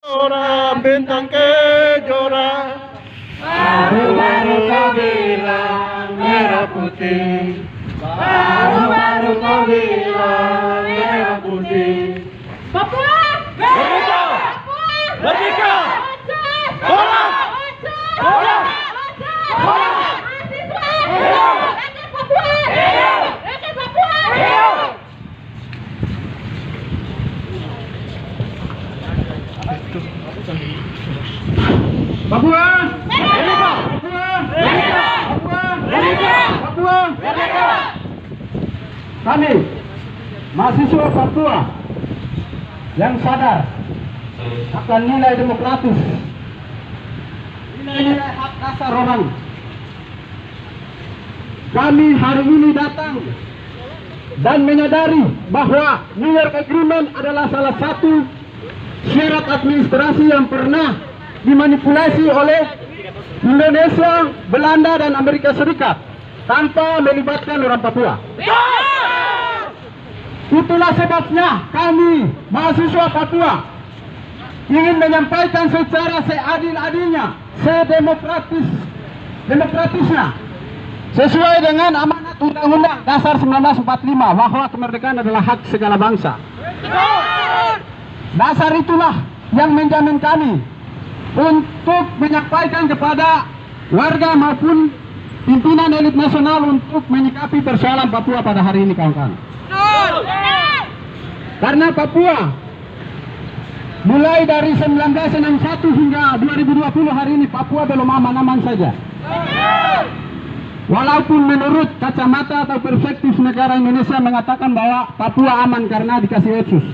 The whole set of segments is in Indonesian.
Ora bintang kejora, Baru-baru kau bilang merah putih. Baru-baru kau bilang merah putih. Papua! Merdeka! Merdeka! Bola! Bola! Bola! Mahasiswa! Rakyat Papua! Rakyat Papua! Papua! Merdeka! Papua! Merdeka! Papua! Merdeka! Papua! Merdeka! Kami, mahasiswa Papua yang sadar akan nilai demokratis, nilai-nilai hak dasar orang. Kami hari ini datang dan menyadari bahwa New York Agreement adalah salah satu syarat administrasi yang pernah dimanipulasi oleh Indonesia, Belanda, dan Amerika Serikat tanpa melibatkan orang Papua. Itulah sebabnya kami, mahasiswa Papua, ingin menyampaikan secara seadil-adilnya, demokratisnya, sesuai dengan amanat Undang-Undang Dasar 1945 bahwa kemerdekaan adalah hak segala bangsa. Dasar itulah yang menjamin kami untuk menyampaikan kepada warga maupun pimpinan elit nasional untuk menyikapi persoalan Papua pada hari ini, kawan-kawan. Karena Papua mulai dari 1961 hingga 2020 hari ini Papua belum aman-aman saja. Walaupun menurut kacamata atau perspektif negara Indonesia mengatakan bahwa Papua aman karena dikasih otsus.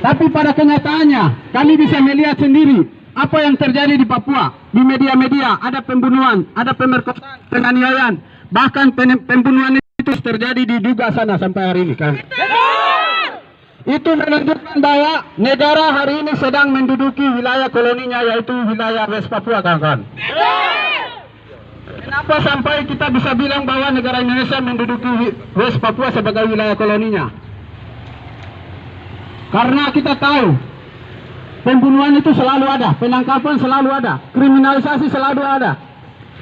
Tapi pada kenyataannya kami bisa melihat sendiri apa yang terjadi di Papua. Di media-media ada pembunuhan, ada pemerkosaan, penganiayaan, bahkan pembunuhan itu terjadi di Duga sana sampai hari ini, kan? Itu menunjukkan bahwa negara hari ini sedang menduduki wilayah koloninya, yaitu wilayah West Papua, kawan-kawan. Kenapa sampai kita bisa bilang bahwa negara Indonesia menduduki West Papua sebagai wilayah koloninya? Karena kita tahu pembunuhan itu selalu ada, penangkapan selalu ada, kriminalisasi selalu ada,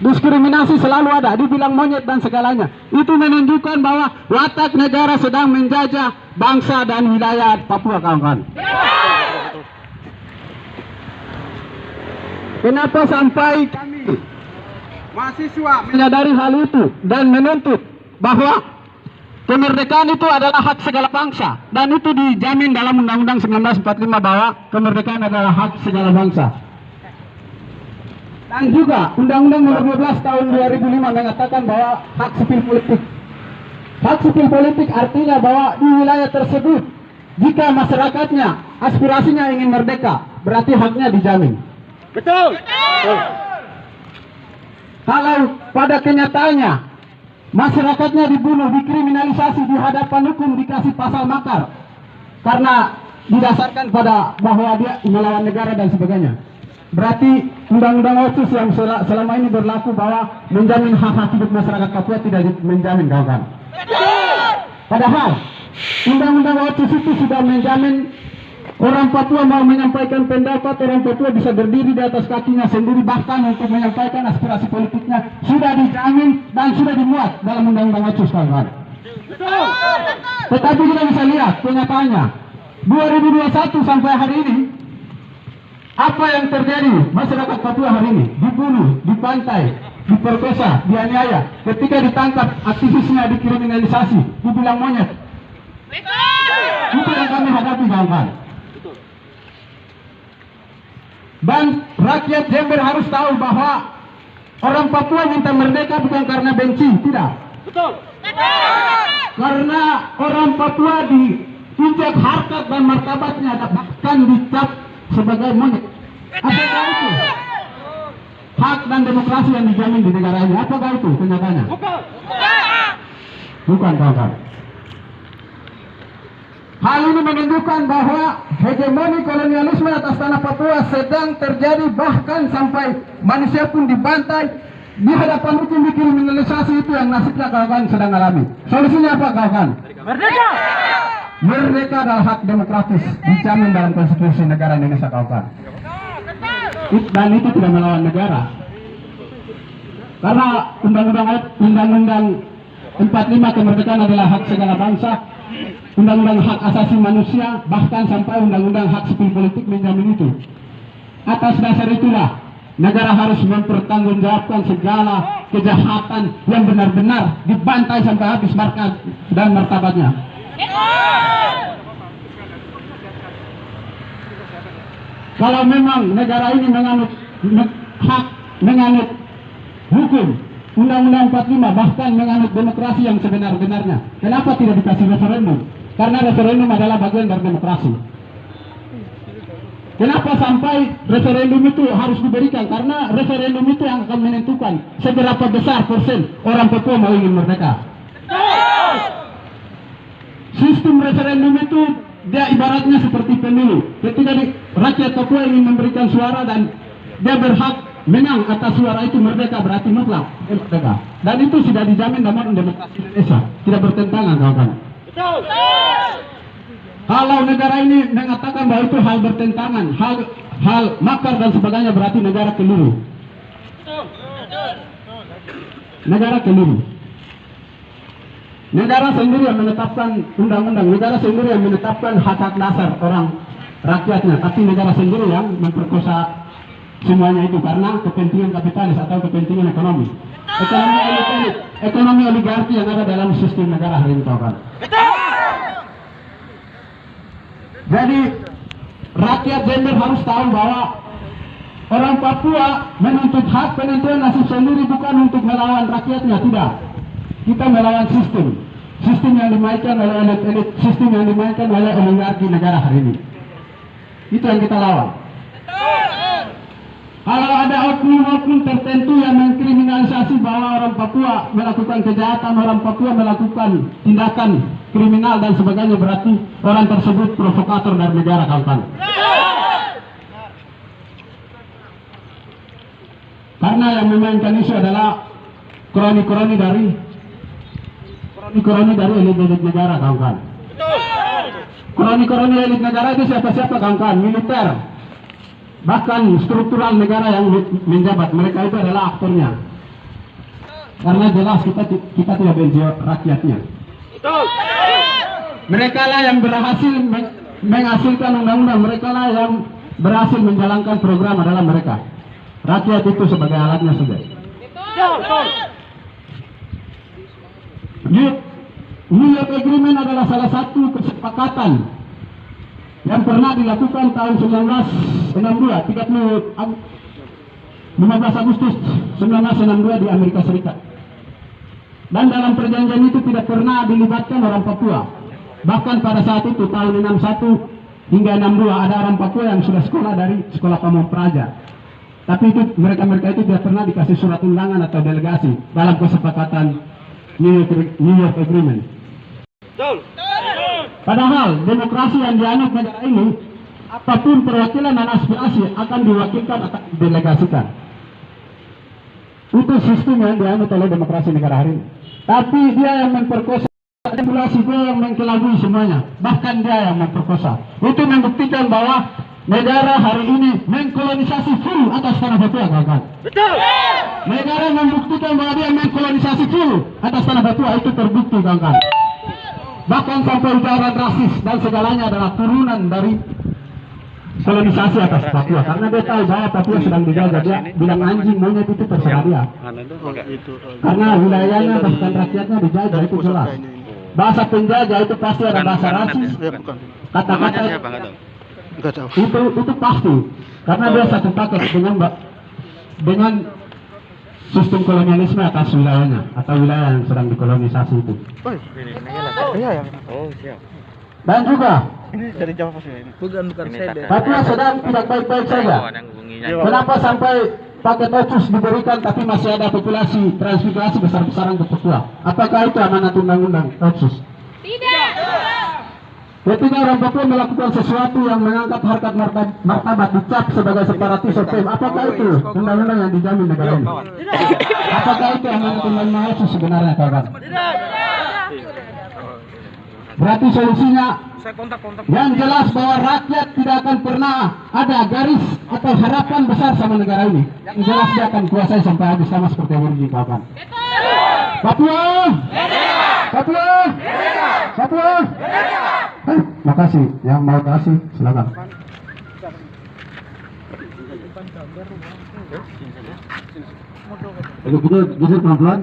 diskriminasi selalu ada, dibilang monyet dan segalanya. Itu menunjukkan bahwa watak negara sedang menjajah bangsa dan wilayah Papua, kawan-kawan. Kenapa sampai kami mahasiswa menyadari hal itu dan menuntut bahwa kemerdekaan itu adalah hak segala bangsa, dan itu dijamin dalam Undang-Undang 1945 bahwa kemerdekaan adalah hak segala bangsa. Dan juga Undang-Undang nomor 12 tahun 2005 mengatakan bahwa hak sipil politik. Hak sipil politik artinya bahwa di wilayah tersebut jika masyarakatnya aspirasinya ingin merdeka, berarti haknya dijamin. Betul. Kalau pada kenyataannya masyarakatnya dibunuh, dikriminalisasi, di hadapan hukum, dikasih pasal makar karena didasarkan pada bahwa dia melawan negara dan sebagainya, berarti undang-undang otsus yang selama ini berlaku bahwa menjamin hak-hak hidup masyarakat Papua tidak menjamin, kawan-kawan. Padahal undang-undang otsus itu sudah menjamin orang Papua mau menyampaikan pendapat, orang Papua bisa berdiri di atas kakinya sendiri, bahkan untuk menyampaikan aspirasi politiknya sudah dijamin dan sudah dimuat dalam undang-undang otsus, kawan-kawan. Tetapi kita bisa lihat kenyataannya 2021 sampai hari ini, apa yang terjadi? Masyarakat Papua hari ini dibunuh, dipantai, diperkosa, dianiaya. Ketika ditangkap aktivisnya dikriminalisasi, dibilang monyet. Itu yang kami hadapi, kawan-kawan. Dan rakyat Jember harus tahu bahwa orang Papua minta merdeka bukan karena benci, tidak. Betul. Karena orang Papua diinjak harkat dan martabatnya, bahkan dicap sebagai monyet. Apakah itu hak dan demokrasi yang dijamin di negara ini? Apakah itu kenyataannya? Bukan, kawan-kawan. Hal ini menunjukkan bahwa hegemoni kolonialisme atas tanah Papua sedang terjadi, bahkan sampai manusia pun dibantai, di hadapan hukum, dikriminalisasi. Itu yang nasibnya, kawan-kawan, sedang alami. Solusinya apa, kawan-kawan? Merdeka. Merdeka adalah hak demokratis dijamin dalam konstitusi negara Indonesia, kawan. Dan itu tidak melawan negara. Karena Undang-Undang 45 kemerdekaan adalah hak segala bangsa, Undang-Undang hak asasi manusia, bahkan sampai Undang-Undang hak sipil politik menjamin itu. Atas dasar itulah negara harus mempertanggungjawabkan segala kejahatan yang benar-benar dibantai sampai habis markas dan martabatnya. Kalau memang negara ini menganut hak, menganut hukum, Undang-Undang 45, bahkan menganut demokrasi yang sebenar-benarnya, kenapa tidak dikasih referendum? Karena referendum adalah bagian dari demokrasi. Kenapa sampai referendum itu harus diberikan? Karena referendum itu yang akan menentukan seberapa besar persen orang Papua mau ingin merdeka. Sistem referendum itu dia ibaratnya seperti pemilu. Ketika rakyat Papua ingin memberikan suara dan dia berhak menang atas suara itu, merdeka berarti mutlak merdeka. Dan itu sudah dijamin dalam demokrasi Indonesia, tidak bertentangan, kawan-kawan. Kalau negara ini mengatakan bahwa itu hal bertentangan, hal makar dan sebagainya, berarti negara keliru. Negara keliru. Negara sendiri yang menetapkan undang-undang, negara sendiri yang menetapkan hak-hak dasar orang rakyatnya, tapi negara sendiri yang memperkosa semuanya itu karena kepentingan kapitalis atau kepentingan ekonomi. Ekonomi elit, ekonomi oligarki yang ada dalam sistem negara hari ini, kawan. Jadi rakyat Jember harus tahu bahwa orang Papua menuntut hak penentuan nasib sendiri bukan untuk melawan rakyatnya, tidak. Kita melawan sistem yang dimainkan oleh elit-elit, sistem yang dimainkan oleh oligarki negara hari ini. Itu yang kita lawan. Kalau ada oknum-oknum tertentu yang mengkriminalisasi bahwa orang Papua melakukan kejahatan, orang Papua melakukan tindakan kriminal dan sebagainya, berarti orang tersebut provokator dari negara, kawan-kawan. Karena yang memainkan isu adalah kroni-kroni dari elit-elit negara, kawan-kawan. Kroni-kroni elit negara itu siapa-siapa, kawan-kawan? Militer, bahkan struktural negara yang menjabat, mereka itu adalah aktornya. Karena jelas kita tidak benci rakyatnya. Mereka lah yang berhasil menghasilkan undang-undang, mereka lah yang berhasil menjalankan program adalah mereka. Rakyat itu sebagai alatnya saja. New York Agreement adalah salah satu kesepakatan yang pernah dilakukan tahun 1962, 15 Agustus 1962 di Amerika Serikat. Dan dalam perjanjian itu tidak pernah dilibatkan orang Papua. Bahkan pada saat itu tahun 61 hingga 62 ada orang Papua yang sudah sekolah dari sekolah Pamong Praja. Tapi itu mereka itu tidak pernah dikasih surat undangan atau delegasi dalam kesepakatan New York Agreement. Padahal demokrasi yang dianut negara ini, apapun perwakilan dan aspirasi akan diwakilkan atau didelegasikan. Itu sistem yang dianut oleh demokrasi negara hari ini. Tapi dia yang memperkosa populasi, dia yang mengkelabui semuanya. Bahkan dia yang memperkosa. Itu membuktikan bahwa negara hari ini mengkolonisasi full atas tanah Papua, kawan-kawan. Betul. Negara membuktikan bahwa dia mengkolonisasi full atas tanah Papua, itu terbukti, kawan-kawan. Bahkan sampai ujaran rasis dan segalanya adalah turunan dari kolonisasi atas Papua. Karena dia tahu bahwa Papua sedang dijajah, dia bilang anjing monyet itu terserah dia. Karena wilayahnya bahkan rakyatnya dijajah, itu jelas. Bahasa penjajah itu pasti ada bahasa rasis. Kata-kata itu pasti. Karena dia satu paket dengan sistem kolonialisme atas wilayahnya atau wilayah yang sedang dikolonisasi itu. Dan juga Papua sedang tidak baik-baik saja. Kenapa sampai paket otsus diberikan tapi masih ada populasi transmigrasi besar-besaran ke Papua? Apakah itu amanat undang-undang otsus? Tidak. Ketika orang Papua melakukan sesuatu yang mengangkat harkat martabat, dicap sebagai separatis OPM, apakah itu undang-undang yang dijamin negara ini? Apakah itu amanat undang-undang otsus sebenarnya, kawan? Berarti solusinya yang jelas bahwa rakyat tidak akan pernah ada garis atau harapan besar sama negara ini. Yang jelas dia akan kuasai sampai habis, sama seperti yang Rudi kawan. Papua, Papua, Papua. Makasih. Yang mau kasih silakan. Kita pelan-pelan.